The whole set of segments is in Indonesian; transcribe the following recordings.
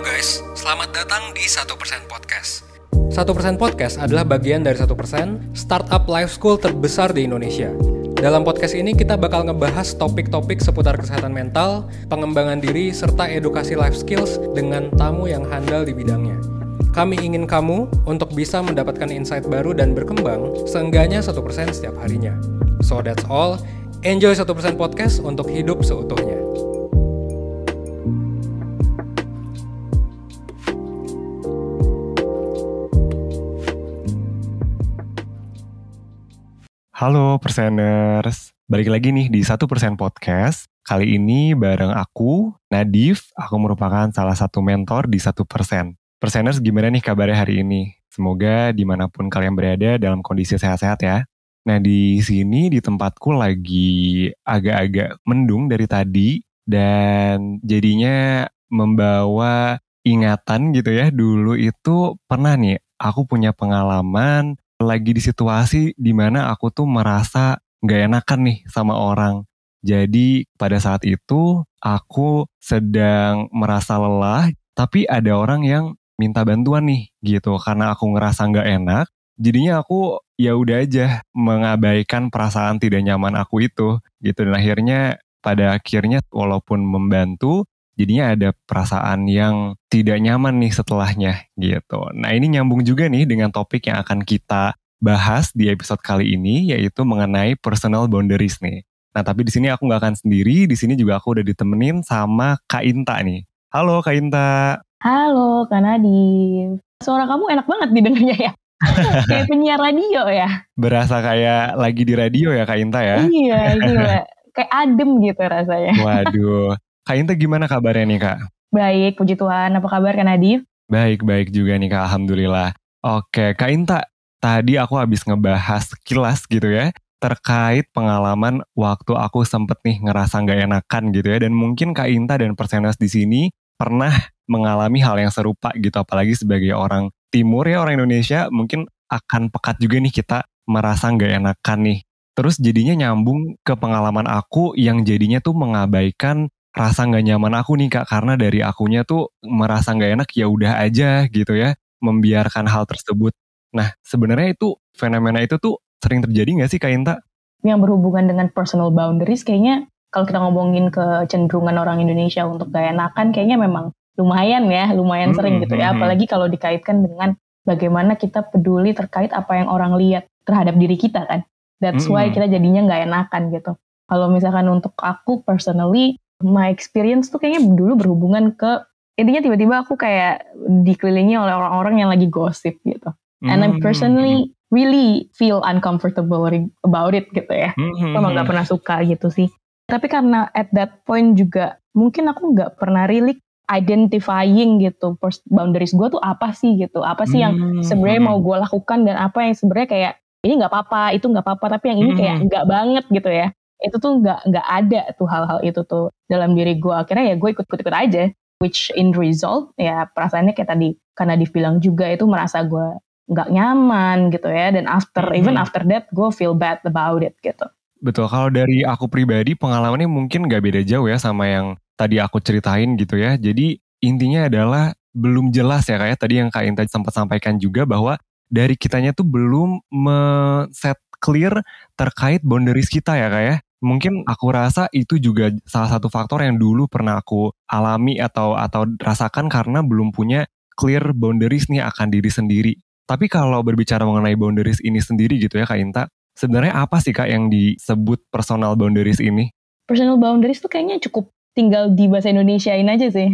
Halo guys, selamat datang di 1% Podcast. 1% Podcast adalah bagian dari 1% startup life school terbesar di Indonesia. Dalam podcast ini kita bakal ngebahas topik-topik seputar kesehatan mental, pengembangan diri, serta edukasi life skills dengan tamu yang handal di bidangnya. Kami ingin kamu untuk bisa mendapatkan insight baru dan berkembang seenggaknya 1% setiap harinya. So that's all, enjoy 1% Podcast untuk hidup seutuhnya. Halo Perseners, balik lagi nih di 1% Podcast. Kali ini bareng aku, Nadif, aku merupakan salah satu mentor di 1%. Perseners gimana nih kabarnya hari ini? Semoga dimanapun kalian berada dalam kondisi sehat-sehat ya. Nah di sini di tempatku lagi agak-agak mendung dari tadi dan jadinya membawa ingatan gitu ya. Dulu itu pernah nih aku punya pengalaman lagi di situasi dimana aku tuh merasa gak enakan nih sama orang. Jadi pada saat itu aku sedang merasa lelah, tapi ada orang yang minta bantuan nih gitu. Karena aku ngerasa gak enak, jadinya aku ya udah aja mengabaikan perasaan tidak nyaman aku itu gitu. Dan akhirnya pada akhirnya walaupun membantu, jadinya ada perasaan yang tidak nyaman nih setelahnya gitu. Nah ini nyambung juga nih dengan topik yang akan kita bahas di episode kali ini, yaitu mengenai personal boundaries nih. Nah tapi di sini aku nggak akan sendiri, di sini juga aku udah ditemenin sama Kak Inta nih. Halo Kak Inta. Halo Kak Nadif. Suara kamu enak banget didengarnya ya. Kayak penyiar radio ya. Berasa kayak lagi di radio ya Kak Inta ya. Iya gila. Kayak adem gitu rasanya. Waduh. Kak Inta gimana kabarnya nih Kak? Baik, puji Tuhan. Apa kabar Kak Nadif? Baik juga nih Kak, alhamdulillah. Oke, Kak Inta, tadi aku habis ngebahas sekilas gitu ya, terkait pengalaman waktu aku sempet nih ngerasa gak enakan gitu ya, dan mungkin Kak Inta dan Persenas di sini pernah mengalami hal yang serupa gitu, apalagi sebagai orang timur ya, orang Indonesia, mungkin akan pekat juga nih kita merasa gak enakan nih. Terus jadinya nyambung ke pengalaman aku yang jadinya tuh mengabaikan rasa gak nyaman aku nih Kak, karena dari akunya tuh merasa gak enak ya udah aja gitu ya, membiarkan hal tersebut. Nah sebenarnya itu fenomena itu tuh sering terjadi gak sih Kak Inta? Yang berhubungan dengan personal boundaries kayaknya kalau kita ngomongin kecenderungan orang Indonesia untuk gak enakan kayaknya memang lumayan sering gitu ya. Apalagi kalau dikaitkan dengan bagaimana kita peduli terkait apa yang orang lihat terhadap diri kita kan. That's why kita jadinya gak enakan gitu. Kalau misalkan untuk aku personally, my experience tuh kayaknya dulu berhubungan ke, intinya tiba-tiba aku kayak dikelilingi oleh orang-orang yang lagi gosip gitu. And I personally really feel uncomfortable about it gitu ya. Emang gak pernah suka gitu sih. Tapi karena at that point juga, mungkin aku gak pernah really identifying gitu, boundaries gue tuh apa sih gitu. Apa sih yang sebenarnya mau gue lakukan dan apa yang sebenarnya kayak, ini gak apa-apa, itu gak apa-apa, tapi yang ini kayak gak banget gitu ya. Itu tuh nggak ada tuh hal-hal itu tuh dalam diri gue. Akhirnya ya gue ikut aja, which in result ya perasaannya kayak tadi karena dibilang juga itu merasa gue nggak nyaman gitu ya, dan even after that gue feel bad about it gitu. Betul, kalau dari aku pribadi pengalamannya mungkin nggak beda jauh ya sama yang tadi aku ceritain gitu ya. Jadi intinya adalah belum jelas ya kayak tadi yang Kak Inta sempat sampaikan juga bahwa dari kitanya tuh belum set clear terkait boundaries kita ya Kak ya. Mungkin aku rasa itu juga salah satu faktor yang dulu pernah aku alami atau rasakan karena belum punya clear boundaries nih akan diri sendiri. Tapi kalau berbicara mengenai boundaries ini sendiri gitu ya Kak Inta, sebenarnya apa sih Kak yang disebut personal boundaries ini? Personal boundaries tuh kayaknya cukup tinggal di bahasa Indonesiain aja sih.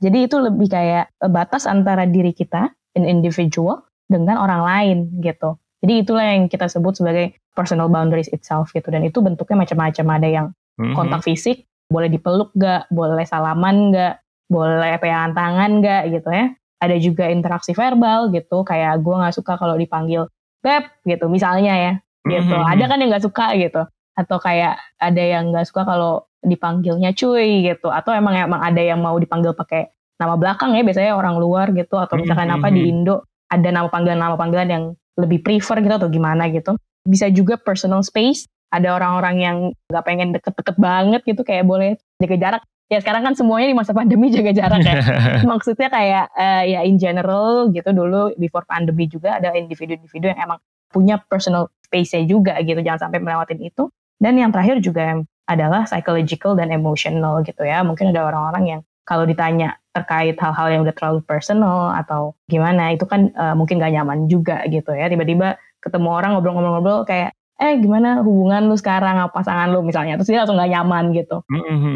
Jadi itu lebih kayak batas antara diri kita, an individual, dengan orang lain gitu. Jadi itulah yang kita sebut sebagai personal boundaries itself gitu. Dan itu bentuknya macam-macam. Ada yang kontak fisik, boleh dipeluk gak, boleh salaman gak, boleh pegangan tangan gak gitu ya. Ada juga interaksi verbal gitu. Kayak gue gak suka kalau dipanggil Beb gitu misalnya ya. Gitu. Ada kan yang gak suka gitu. Atau kayak ada yang gak suka kalau dipanggilnya cuy gitu. Atau emang ada yang mau dipanggil pakai nama belakang ya. Biasanya orang luar gitu. Atau misalkan di Indo ada nama panggilan yang lebih prefer gitu atau gimana gitu. Bisa juga personal space. Ada orang-orang yang gak pengen deket-deket banget gitu, kayak boleh jaga jarak. Ya sekarang kan semuanya di masa pandemi jaga jarak ya. Maksudnya kayak ya in general gitu, dulu before pandemi juga ada individu-individu yang emang punya personal space-nya juga gitu, jangan sampai melewatin itu. Dan yang terakhir juga adalah psychological dan emotional gitu ya. Mungkin ada orang-orang yang kalau ditanya terkait hal-hal yang udah terlalu personal atau gimana, itu kan mungkin gak nyaman juga gitu ya. Tiba-tiba ketemu orang ngobrol-ngobrol kayak, gimana hubungan lu sekarang sama pasangan lu misalnya, terus dia langsung gak nyaman gitu.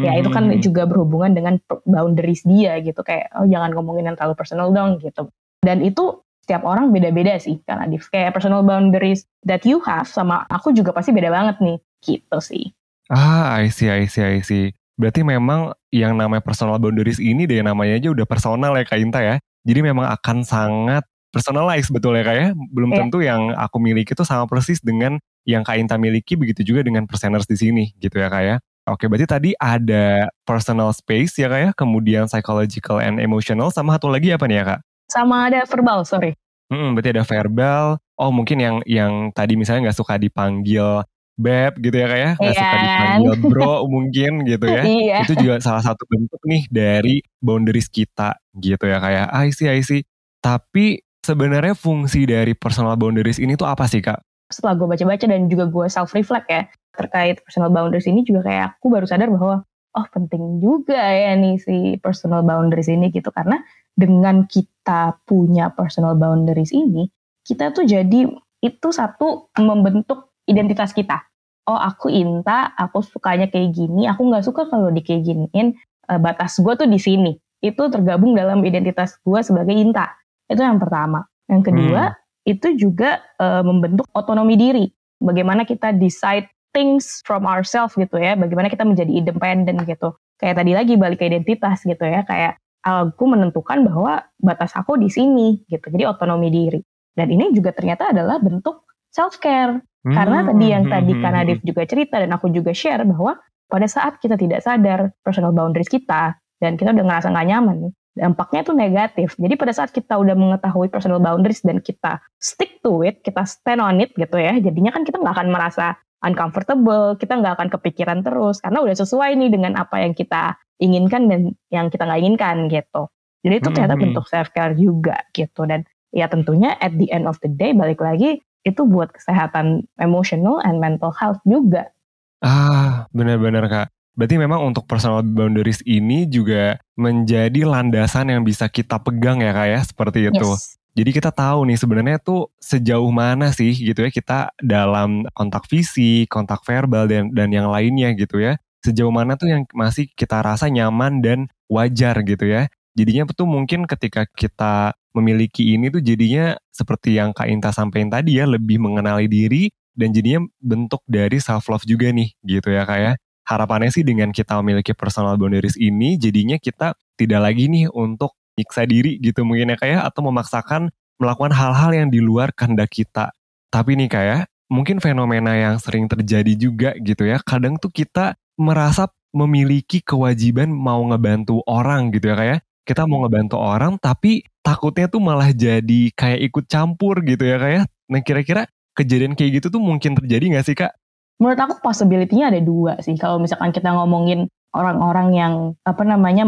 Ya itu kan juga berhubungan dengan boundaries dia gitu, kayak jangan ngomongin yang terlalu personal dong gitu. Dan itu setiap orang beda-beda sih kan Adif, kayak personal boundaries that you have sama aku juga pasti beda banget nih gitu sih. I see. Berarti memang yang namanya personal boundaries ini deh, namanya aja udah personal ya Kak Inta ya. Jadi memang akan sangat personalized betul ya Kak ya. Belum tentu yang aku miliki itu sama persis dengan yang Kak Inta miliki, begitu juga dengan perseners di sini gitu ya Kak ya. Oke, berarti tadi ada personal space ya Kak ya, kemudian psychological and emotional, sama satu lagi apa nih ya Kak? Sama ada verbal, sorry. Berarti ada verbal. Oh mungkin yang tadi misalnya nggak suka dipanggil beb gitu ya Kak ya, nggak suka dipanggil bro mungkin gitu ya. Itu juga salah satu bentuk nih dari boundaries kita gitu ya Kak ya. I see. Tapi sebenarnya fungsi dari personal boundaries ini tuh apa sih Kak? Setelah gue baca-baca dan juga gue self-reflect ya terkait personal boundaries ini, juga kayak aku baru sadar bahwa penting juga ya nih si personal boundaries ini gitu. Karena dengan kita punya personal boundaries ini, kita tuh jadi itu satu membentuk identitas kita. Aku Inta, aku sukanya kayak gini, aku nggak suka kalau di kayak giniin, batas gue tuh di sini. Itu tergabung dalam identitas gue sebagai Inta. Itu yang pertama. Yang kedua, itu juga membentuk otonomi diri. Bagaimana kita decide things from ourselves gitu ya, bagaimana kita menjadi independen gitu. Kayak tadi lagi balik ke identitas gitu ya, kayak aku menentukan bahwa batas aku di sini gitu. Jadi otonomi diri. Dan ini juga ternyata adalah bentuk self-care. Karena tadi Kak Nadif juga cerita dan aku juga share bahwa pada saat kita tidak sadar personal boundaries kita dan kita udah ngerasa gak nyaman, dampaknya itu negatif. Jadi pada saat kita udah mengetahui personal boundaries dan kita stick to it, kita stand on it gitu ya, jadinya kan kita gak akan merasa uncomfortable, kita gak akan kepikiran terus, karena udah sesuai nih dengan apa yang kita inginkan dan yang kita gak inginkan gitu. Jadi itu ternyata bentuk self-care juga gitu. Dan ya tentunya at the end of the day, balik lagi, itu buat kesehatan emotional and mental health juga. Benar-benar Kak. Berarti memang untuk personal boundaries ini juga menjadi landasan yang bisa kita pegang ya Kak ya, seperti itu. Yes. Jadi kita tahu nih sebenarnya tuh sejauh mana sih gitu ya kita dalam kontak fisik, kontak verbal dan yang lainnya gitu ya. Sejauh mana tuh yang masih kita rasa nyaman dan wajar gitu ya. Jadinya tuh mungkin ketika kita memiliki ini tuh jadinya seperti yang Kak Inta sampaikan tadi ya, lebih mengenali diri dan jadinya bentuk dari self love juga nih gitu ya Kak ya. Harapannya sih dengan kita memiliki personal boundaries ini jadinya kita tidak lagi nih untuk nyiksa diri gitu mungkin ya Kak ya, atau memaksakan melakukan hal-hal yang di luar kehendak kita. Tapi nih Kak ya, mungkin fenomena yang sering terjadi juga gitu ya, kadang tuh kita merasa memiliki kewajiban mau ngebantu orang gitu ya Kak ya. Kita mau ngebantu orang tapi takutnya tuh malah jadi kayak ikut campur gitu ya Kak ya. Nah kira-kira kejadian kayak gitu tuh mungkin terjadi gak sih Kak? Menurut aku possibility-nya ada dua sih. Kalau misalkan kita ngomongin orang-orang yang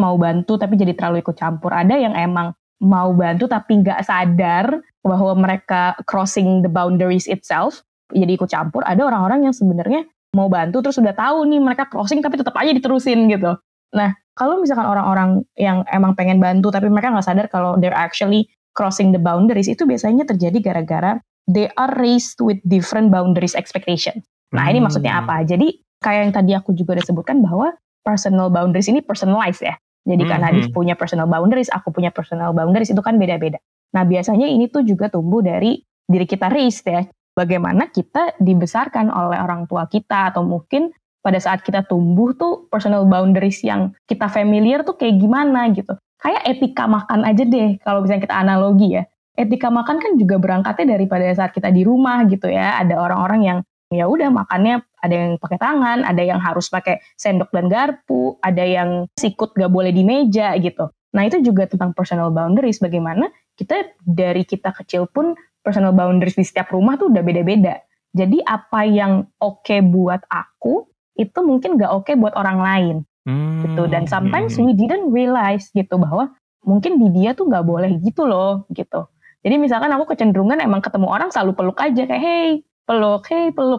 mau bantu tapi jadi terlalu ikut campur. Ada yang emang mau bantu tapi gak sadar bahwa mereka crossing the boundaries itself, jadi ikut campur. Ada orang-orang yang sebenarnya mau bantu terus udah tahu nih mereka crossing tapi tetap aja diterusin gitu. Nah, kalau misalkan orang-orang yang emang pengen bantu tapi mereka nggak sadar kalau they're actually crossing the boundaries, itu biasanya terjadi gara-gara they are raised with different boundaries expectation. Nah, ini maksudnya apa? Jadi kayak yang tadi aku juga udah sebutkan bahwa personal boundaries ini personalized ya. Jadi kan Nadif punya personal boundaries, aku punya personal boundaries, itu kan beda-beda. Nah, biasanya ini tuh juga tumbuh dari diri kita raised ya. Bagaimana kita dibesarkan oleh orang tua kita, atau mungkin pada saat kita tumbuh tuh personal boundaries yang kita familiar tuh kayak gimana gitu. Kayak etika makan aja deh, kalau misalnya kita analogi ya. Etika makan kan juga berangkatnya daripada saat kita di rumah gitu ya. Ada orang-orang yang ya udah makannya ada yang pakai tangan, ada yang harus pakai sendok dan garpu, ada yang sikut gak boleh di meja gitu. Nah itu juga tentang personal boundaries, bagaimana kita dari kita kecil pun personal boundaries di setiap rumah tuh udah beda-beda. Jadi apa yang oke buat aku, itu mungkin gak oke buat orang lain. gitu. Dan sometimes we didn't realize gitu bahwa mungkin di dia tuh nggak boleh gitu loh gitu. Jadi misalkan aku kecenderungan emang ketemu orang selalu peluk aja kayak hey peluk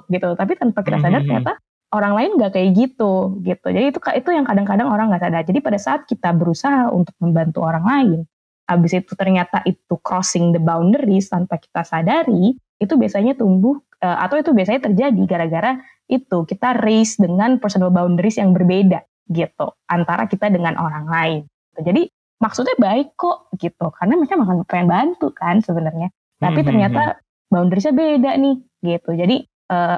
gitu. Tapi tanpa kita sadar ternyata orang lain nggak kayak gitu. Jadi itu yang kadang-kadang orang nggak sadar. Jadi pada saat kita berusaha untuk membantu orang lain, habis itu ternyata itu crossing the boundaries tanpa kita sadari, itu biasanya tumbuh atau itu biasanya terjadi gara-gara itu kita raise dengan personal boundaries yang berbeda gitu antara kita dengan orang lain. Jadi maksudnya baik kok gitu karena mereka pengen bantu kan sebenarnya. Tapi ternyata boundariesnya beda nih gitu. Jadi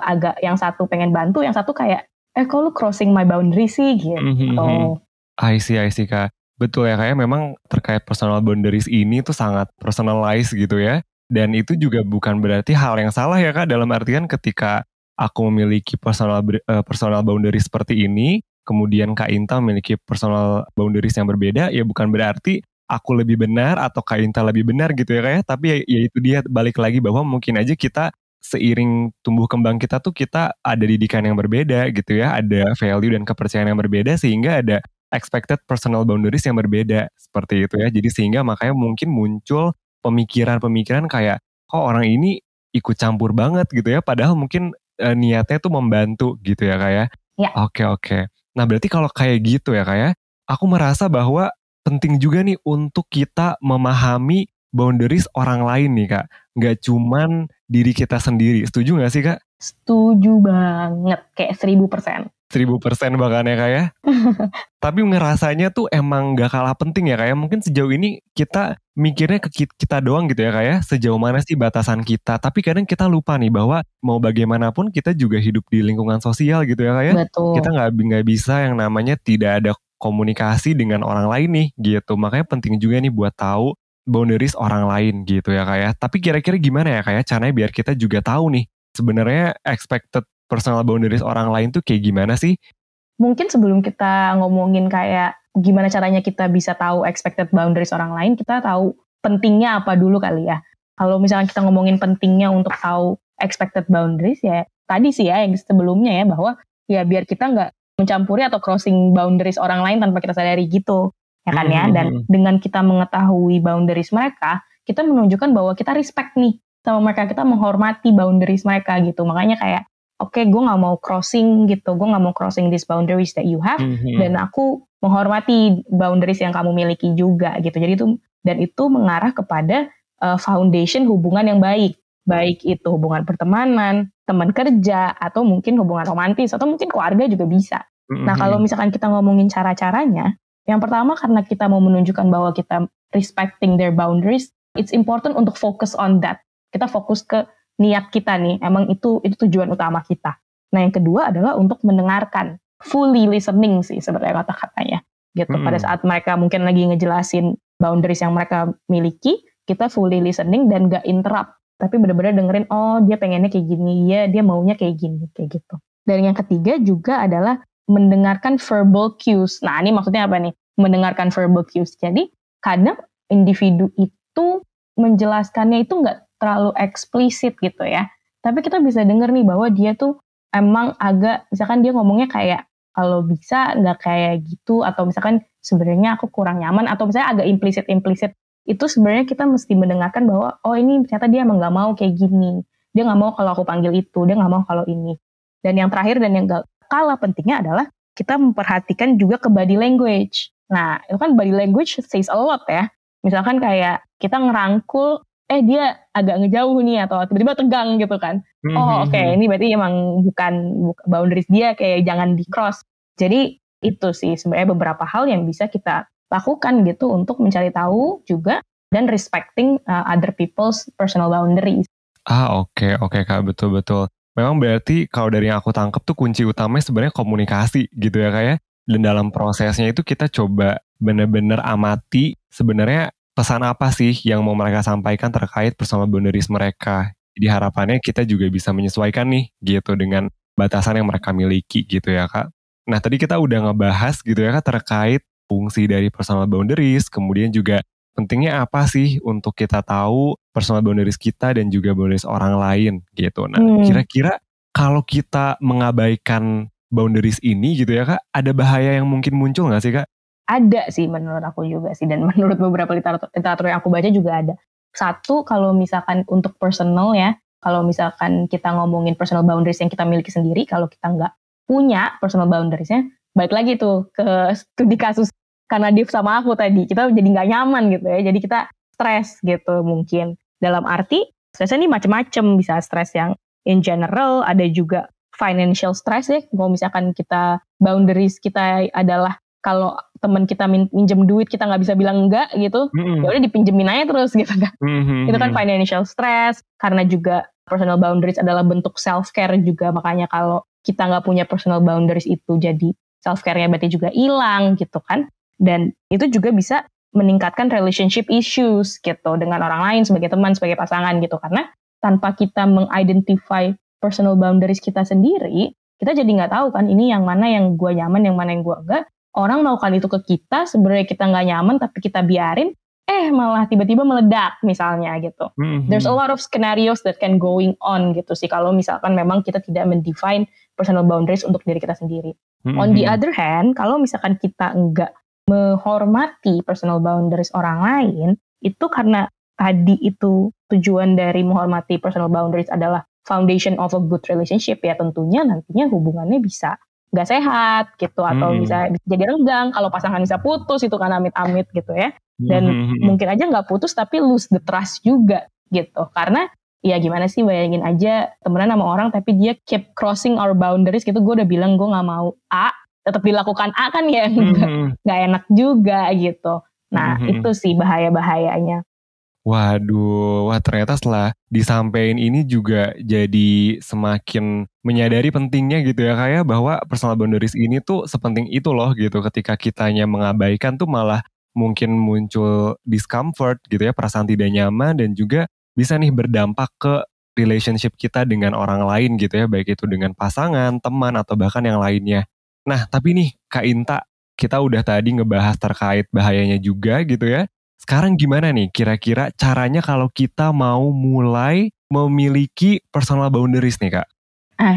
agak yang satu pengen bantu, yang satu kayak kok lu crossing my boundary sih gitu. I see Kak. Betul ya kayak memang terkait personal boundaries ini tuh sangat personalized gitu ya. Dan itu juga bukan berarti hal yang salah ya Kak, dalam artian ketika aku memiliki personal boundaries seperti ini, kemudian Kak Inta memiliki personal boundaries yang berbeda, ya bukan berarti aku lebih benar atau Kak Inta lebih benar gitu ya Kak ya. Tapi ya itu dia, balik lagi bahwa mungkin aja kita seiring tumbuh kembang kita tuh kita ada didikan yang berbeda gitu ya, ada value dan kepercayaan yang berbeda sehingga ada expected personal boundaries yang berbeda seperti itu ya. Jadi sehingga makanya mungkin muncul pemikiran-pemikiran kayak kok orang ini ikut campur banget gitu ya, padahal mungkin niatnya tuh membantu gitu ya Kak ya. Ya. Oke. Nah berarti kalau kayak gitu ya Kak ya, aku merasa bahwa penting juga nih untuk kita memahami boundaries orang lain nih Kak. Nggak cuman diri kita sendiri. Setuju nggak sih Kak? Setuju banget, kayak 1000%. 1000% bahkan ya Kak ya. Tapi ngerasanya tuh emang gak kalah penting ya Kak ya. Mungkin sejauh ini kita mikirnya ke kita doang gitu ya Kak ya. Sejauh mana sih batasan kita. Tapi kadang kita lupa nih bahwa mau bagaimanapun kita juga hidup di lingkungan sosial gitu ya Kak ya. Betul. Kita gak bisa yang namanya tidak ada komunikasi dengan orang lain nih gitu. Makanya penting juga nih buat tahu boundaries orang lain gitu ya Kak ya. Tapi kira-kira gimana ya Kak ya caranya biar kita juga tahu nih sebenarnya expected personal boundaries orang lain tuh kayak gimana sih? Mungkin sebelum kita ngomongin kayak gimana caranya kita bisa tahu expected boundaries orang lain, kita tahu pentingnya apa dulu kali ya. Kalau misalnya kita ngomongin pentingnya untuk tahu expected boundaries ya tadi sih ya yang sebelumnya ya bahwa ya biar kita nggak mencampuri atau crossing boundaries orang lain tanpa kita sadari gitu. Ya kan ya, dan dengan kita mengetahui boundaries mereka, kita menunjukkan bahwa kita respect nih sama mereka, kita menghormati boundaries mereka gitu. Makanya kayak oke, gue gak mau crossing gitu, gue gak mau crossing these boundaries that you have, dan aku menghormati boundaries yang kamu miliki juga gitu. Jadi itu mengarah kepada foundation hubungan yang baik. Baik itu hubungan pertemanan, teman kerja, atau mungkin hubungan romantis, atau mungkin keluarga juga bisa. Nah kalau misalkan kita ngomongin cara-caranya, yang pertama karena kita mau menunjukkan bahwa kita respecting their boundaries, it's important untuk fokus on that. Kita fokus ke niat kita nih, emang itu tujuan utama kita. Nah yang kedua adalah untuk mendengarkan, fully listening sih sebenarnya kata-katanya gitu. Pada saat mereka mungkin lagi ngejelasin boundaries yang mereka miliki, kita fully listening dan gak interrupt, tapi benar-benar dengerin, oh dia pengennya kayak gini, ya dia maunya kayak gini, kayak gitu. Dan yang ketiga juga adalah mendengarkan verbal cues. Nah ini maksudnya apa nih? Mendengarkan verbal cues. Jadi kadang individu itu menjelaskannya itu gak terlalu eksplisit gitu ya. Tapi kita bisa denger nih bahwa dia tuh emang agak, misalkan dia ngomongnya kayak kalau bisa nggak kayak gitu, atau misalkan sebenarnya aku kurang nyaman, atau misalnya agak implisit. Itu sebenarnya kita mesti mendengarkan bahwa oh ini ternyata dia emang nggak mau kayak gini. Dia nggak mau kalau aku panggil itu, dia nggak mau kalau ini. Dan yang terakhir dan yang gak kalah pentingnya adalah kita memperhatikan juga ke body language. Nah itu kan body language says a lot ya. Misalkan kayak kita ngerangkul, dia agak ngejauh nih atau tiba-tiba tegang gitu kan. Oh oke, ini berarti emang bukan boundaries dia, kayak jangan di cross. Jadi itu sih sebenarnya beberapa hal yang bisa kita lakukan gitu untuk mencari tahu juga dan respecting other people's personal boundaries. Oke Kak, betul. Memang berarti kalau dari yang aku tangkap tuh kunci utamanya sebenarnya komunikasi gitu ya Kak ya. Dan dalam prosesnya itu kita coba benar-benar amati sebenarnya pesan apa sih yang mau mereka sampaikan terkait personal boundaries mereka. Jadi harapannya kita juga bisa menyesuaikan nih gitu dengan batasan yang mereka miliki gitu ya Kak. Nah tadi kita udah ngebahas gitu ya Kak terkait fungsi dari personal boundaries, kemudian juga pentingnya apa sih untuk kita tahu personal boundaries kita dan juga boundaries orang lain gitu. Nah kira-kira kalau kita mengabaikan boundaries ini gitu ya Kak, ada bahaya yang mungkin muncul gak sih Kak? Ada sih menurut aku juga sih, dan menurut beberapa literatur yang aku baca juga ada. Satu, kalau misalkan untuk personal ya, kalau misalkan kita ngomongin personal boundaries yang kita miliki sendiri, kalau kita nggak punya personal boundariesnya, balik lagi tuh ke studi kasus karena Div sama aku tadi, kita jadi nggak nyaman gitu ya, jadi kita stres gitu mungkin. Dalam arti, stresnya ini macam-macam, bisa stres yang in general, ada juga financial stress ya, kalau misalkan kita boundaries kita adalah kalau teman kita minjem duit kita nggak bisa bilang enggak gitu, ya udah dipinjemin aja terus gitu kan. Itu kan financial stress, karena juga personal boundaries adalah bentuk self care juga, makanya kalau kita nggak punya personal boundaries itu jadi self care-nya berarti juga hilang gitu kan. Dan itu juga bisa meningkatkan relationship issues gitu dengan orang lain sebagai teman, sebagai pasangan gitu, karena tanpa kita mengidentify personal boundaries kita sendiri, kita jadi nggak tahu kan ini yang mana yang gue nyaman, yang mana yang gue enggak. Orang melakukan itu ke kita, sebenarnya kita nggak nyaman tapi kita biarin, malah tiba-tiba meledak misalnya gitu. There's a lot of scenarios that can going on gitu sih, kalau misalkan memang kita tidak mendefine personal boundaries untuk diri kita sendiri. On the other hand, kalau misalkan kita nggak menghormati personal boundaries orang lain, itu karena tadi itu tujuan dari menghormati personal boundaries adalah foundation of a good relationship ya, tentunya nantinya hubungannya bisa gak sehat gitu, atau bisa jadi renggang, kalau pasangan bisa putus itu kan amit-amit gitu ya, dan mungkin aja gak putus tapi lose the trust juga gitu, karena ya gimana sih, bayangin aja temenan sama orang tapi dia keep crossing our boundaries gitu, gue udah bilang gue gak mau A, tetap dilakukan A kan ya, gak enak juga gitu. Nah itu sih bahaya-bahayanya. Waduh, wah ternyata setelah disampaikan ini juga jadi semakin menyadari pentingnya gitu ya kayak bahwa personal boundaries ini tuh sepenting itu loh gitu. Ketika kitanya mengabaikan tuh malah mungkin muncul discomfort gitu ya, perasaan tidak nyaman, dan juga bisa nih berdampak ke relationship kita dengan orang lain gitu ya, baik itu dengan pasangan, teman, atau bahkan yang lainnya. Nah tapi nih Kak Inta, kita udah tadi ngebahas terkait bahayanya juga gitu ya. Sekarang gimana nih kira-kira caranya kalau kita mau mulai memiliki personal boundaries nih Kak?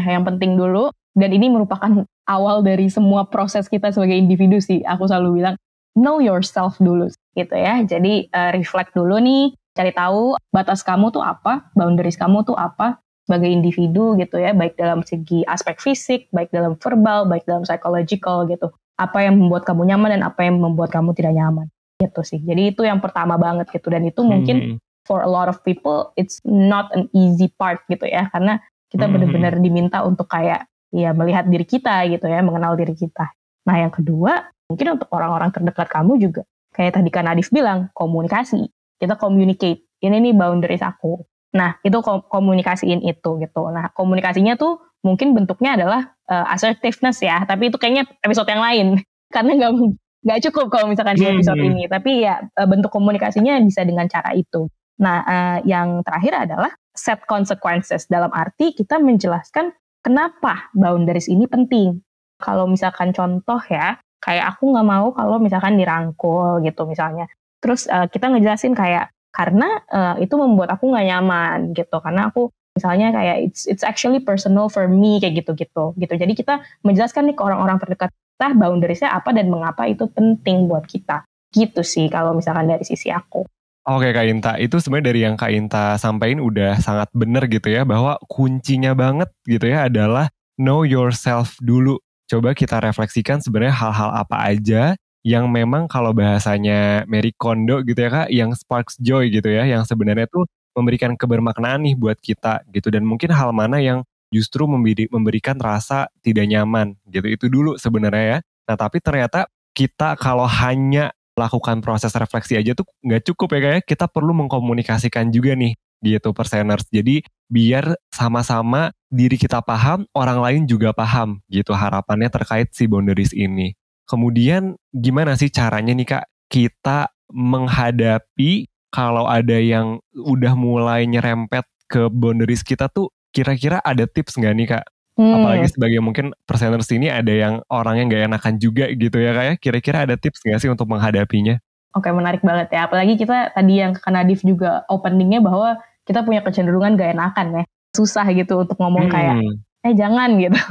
Yang penting dulu, dan ini merupakan awal dari semua proses kita sebagai individu sih, aku selalu bilang, know yourself dulu gitu ya. Jadi reflect dulu nih, cari tahu batas kamu tuh apa, boundaries kamu tuh apa sebagai individu gitu ya, baik dalam segi aspek fisik, baik dalam verbal, baik dalam psychological gitu. Apa yang membuat kamu nyaman dan apa yang membuat kamu tidak nyaman. Gitu sih. Jadi itu yang pertama banget gitu, dan itu mungkin for a lot of people it's not an easy part gitu ya, karena kita benar-benar diminta untuk kayak ya melihat diri kita gitu ya, mengenal diri kita. Nah yang kedua mungkin untuk orang-orang terdekat kamu juga, kayak tadi Kak Nadif bilang, komunikasi. Kita communicate, ini nih boundaries aku. Nah itu komunikasiin itu gitu. Nah komunikasinya tuh mungkin bentuknya adalah assertiveness ya, tapi itu kayaknya episode yang lain karena nggak cukup kalau misalkan di episode ini, tapi ya bentuk komunikasinya bisa dengan cara itu. Nah yang terakhir adalah set consequences, dalam arti kita menjelaskan kenapa boundaries ini penting. Kalau misalkan contoh ya, kayak aku nggak mau kalau misalkan dirangkul gitu misalnya, terus kita ngejelasin kayak karena itu membuat aku nggak nyaman gitu, karena aku misalnya kayak it's actually personal for me kayak gitu. Jadi kita menjelaskan nih ke orang-orang terdekat kita boundariesnya apa dan mengapa itu penting buat kita. Gitu sih kalau misalkan dari sisi aku. Oke Kak Inta, itu sebenarnya dari yang Kak Inta sampaikan udah sangat benar gitu ya, bahwa kuncinya banget gitu ya adalah know yourself dulu. Coba kita refleksikan sebenarnya hal-hal apa aja yang memang kalau bahasanya Marie Kondo gitu ya Kak, yang sparks joy gitu ya, yang sebenarnya tuh memberikan kebermaknaan nih buat kita gitu, dan mungkin hal mana yang justru memberikan rasa tidak nyaman gitu, itu dulu sebenarnya ya. Nah tapi ternyata kita kalau hanya lakukan proses refleksi aja tuh nggak cukup ya kayak, kita perlu mengkomunikasikan juga nih gitu perseners. Jadi biar sama-sama diri kita paham, orang lain juga paham gitu harapannya terkait si boundaries ini. Kemudian gimana sih caranya nih Kak kita menghadapi kalau ada yang udah mulai nyerempet ke boundaries kita tuh, kira-kira ada tips nggak nih Kak? Apalagi sebagai mungkin perseners ini ada yang orangnya nggak enakan juga gitu ya Kak ya. Kira-kira ada tips nggak sih untuk menghadapinya? Oke, menarik banget ya. Apalagi kita tadi yang Kak Nadif juga openingnya bahwa kita punya kecenderungan nggak enakan ya. Susah gitu untuk ngomong kayak, jangan gitu.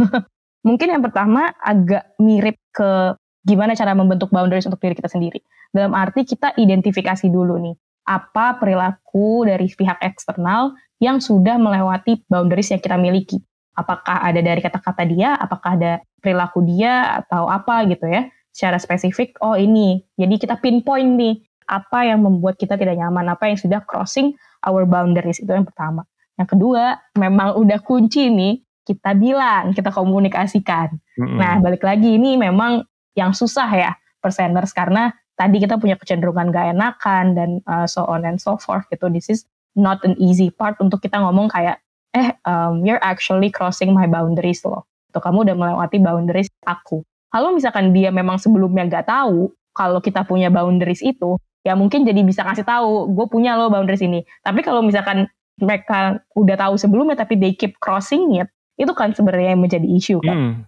Mungkin yang pertama agak mirip ke gimana cara membentuk boundaries untuk diri kita sendiri. Dalam arti kita identifikasi dulu nih, apa perilaku dari pihak eksternal yang sudah melewati boundaries yang kita miliki. Apakah ada dari kata-kata dia, apakah ada perilaku dia, atau apa gitu ya. Secara spesifik, oh ini. Jadi kita pinpoint nih, apa yang membuat kita tidak nyaman, apa yang sudah crossing our boundaries, itu yang pertama. Yang kedua, memang udah kunci nih, kita bilang, kita komunikasikan. Nah, balik lagi, ini memang yang susah ya, perseners, karena tadi kita punya kecenderungan gak enakan, dan so on and so forth, gitu. This is not an easy part untuk kita ngomong kayak, you're actually crossing my boundaries loh. Tuh, kamu udah melewati boundaries aku. Kalau misalkan dia memang sebelumnya gak tahu, kalau kita punya boundaries itu, ya mungkin jadi bisa kasih tahu, gue punya loh boundaries ini. Tapi kalau misalkan mereka udah tahu sebelumnya, tapi they keep crossing it, itu kan sebenarnya yang menjadi isu kan.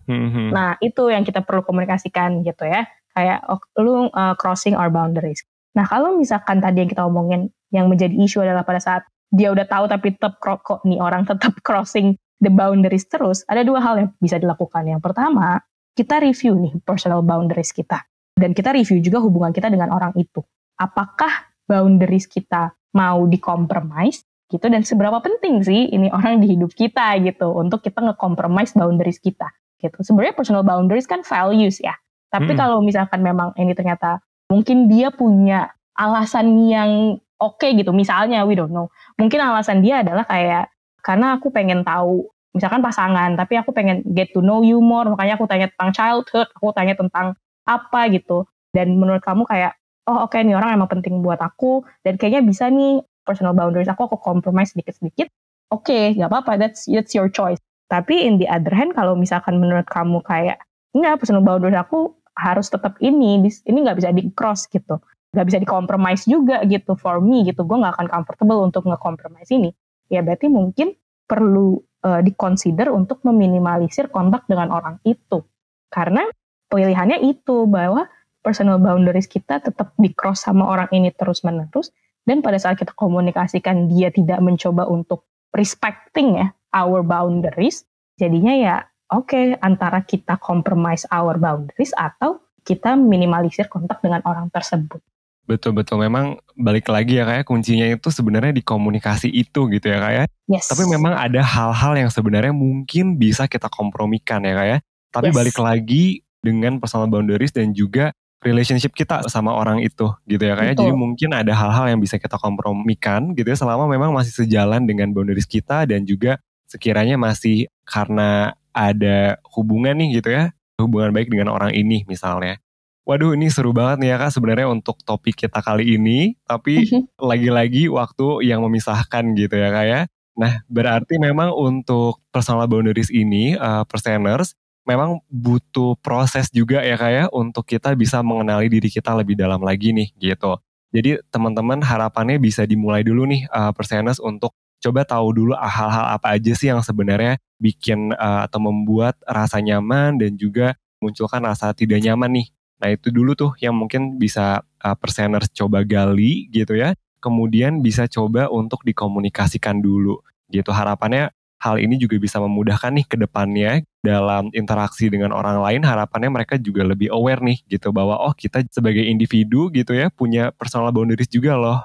Nah, itu yang kita perlu komunikasikan gitu ya. Kayak, lu crossing our boundaries. Nah, kalau misalkan tadi yang kita omongin, yang menjadi isu adalah pada saat dia udah tahu tapi tetap kok nih orang tetap crossing the boundaries terus, ada dua hal yang bisa dilakukan. Yang pertama, kita review nih personal boundaries kita. Dan kita review juga hubungan kita dengan orang itu. Apakah boundaries kita mau di-compromise gitu, dan seberapa penting sih ini orang di hidup kita gitu untuk kita nge-compromise boundaries kita gitu. Sebenarnya personal boundaries kan values ya. Tapi kalau misalkan memang ini ternyata mungkin dia punya alasan yang oke gitu, misalnya we don't know. Mungkin alasan dia adalah kayak karena aku pengen tahu misalkan pasangan, tapi aku pengen get to know you more, makanya aku tanya tentang childhood, aku tanya tentang apa gitu. Dan menurut kamu kayak oh oke, nih orang emang penting buat aku dan kayaknya bisa nih personal boundaries aku compromise sedikit-sedikit. Oke, gak apa-apa, that's your choice. Tapi in the other hand, kalau misalkan menurut kamu kayak enggak, personal boundaries aku harus tetap ini gak bisa di-cross gitu. Gak bisa di-compromise juga gitu for me gitu. Gue gak akan comfortable untuk nge-compromise ini. Ya berarti mungkin perlu di-consider untuk meminimalisir kontak dengan orang itu. Karena pilihannya itu bahwa personal boundaries kita tetap di-cross sama orang ini terus-menerus. Dan pada saat kita komunikasikan dia tidak mencoba untuk respecting ya our boundaries, jadinya ya oke, antara kita compromise our boundaries atau kita minimalisir kontak dengan orang tersebut. Betul-betul, memang balik lagi ya kayak kuncinya itu sebenarnya di komunikasi itu gitu ya kayak. Yes. Tapi memang ada hal-hal yang sebenarnya mungkin bisa kita kompromikan ya kayak. Tapi balik lagi dengan personal boundaries dan juga relationship kita sama orang itu gitu ya kayak. Jadi mungkin ada hal-hal yang bisa kita kompromikan gitu ya selama memang masih sejalan dengan boundaries kita dan juga sekiranya masih karena ada hubungan nih gitu ya, hubungan baik dengan orang ini misalnya. Waduh, ini seru banget nih ya Kak sebenarnya untuk topik kita kali ini, tapi lagi-lagi waktu yang memisahkan gitu ya Kak ya. Nah, berarti memang untuk personal boundaries ini, perseners, memang butuh proses juga ya Kak ya, untuk kita bisa mengenali diri kita lebih dalam lagi nih gitu. Jadi teman-teman harapannya bisa dimulai dulu nih perseners untuk coba tahu dulu hal-hal apa aja sih yang sebenarnya bikin atau membuat rasa nyaman dan juga munculkan rasa tidak nyaman nih. Nah itu dulu tuh yang mungkin bisa perseners coba gali gitu ya. Kemudian bisa coba untuk dikomunikasikan dulu gitu. Harapannya hal ini juga bisa memudahkan nih ke depannya dalam interaksi dengan orang lain. Harapannya mereka juga lebih aware nih gitu bahwa oh kita sebagai individu gitu ya punya personal boundaries juga loh.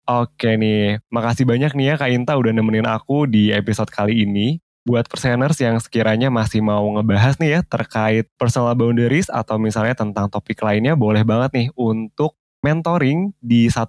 Oke nih, makasih banyak nih ya Kak Inta udah nemenin aku di episode kali ini. Buat perseners yang sekiranya masih mau ngebahas nih ya terkait personal boundaries atau misalnya tentang topik lainnya, boleh banget nih untuk mentoring di 1%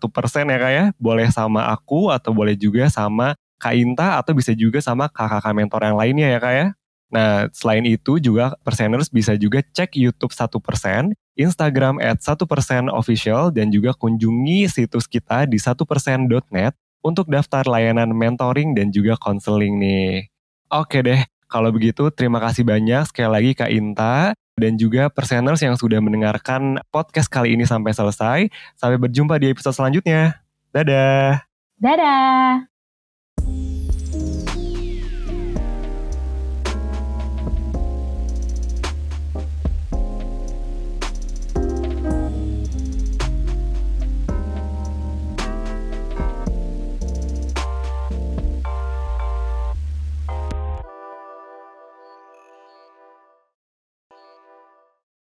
ya Kak ya. Boleh sama aku atau boleh juga sama Kak Inta atau bisa juga sama kakak-kakak mentor yang lainnya ya Kak ya. Nah selain itu juga perseners bisa juga cek YouTube 1%, Instagram @1%official dan juga kunjungi situs kita di 1%.net untuk daftar layanan mentoring dan juga konseling nih. Oke deh, kalau begitu terima kasih banyak sekali lagi Kak Inta dan juga perseners yang sudah mendengarkan podcast kali ini sampai selesai. Sampai berjumpa di episode selanjutnya. Dadah! Dadah!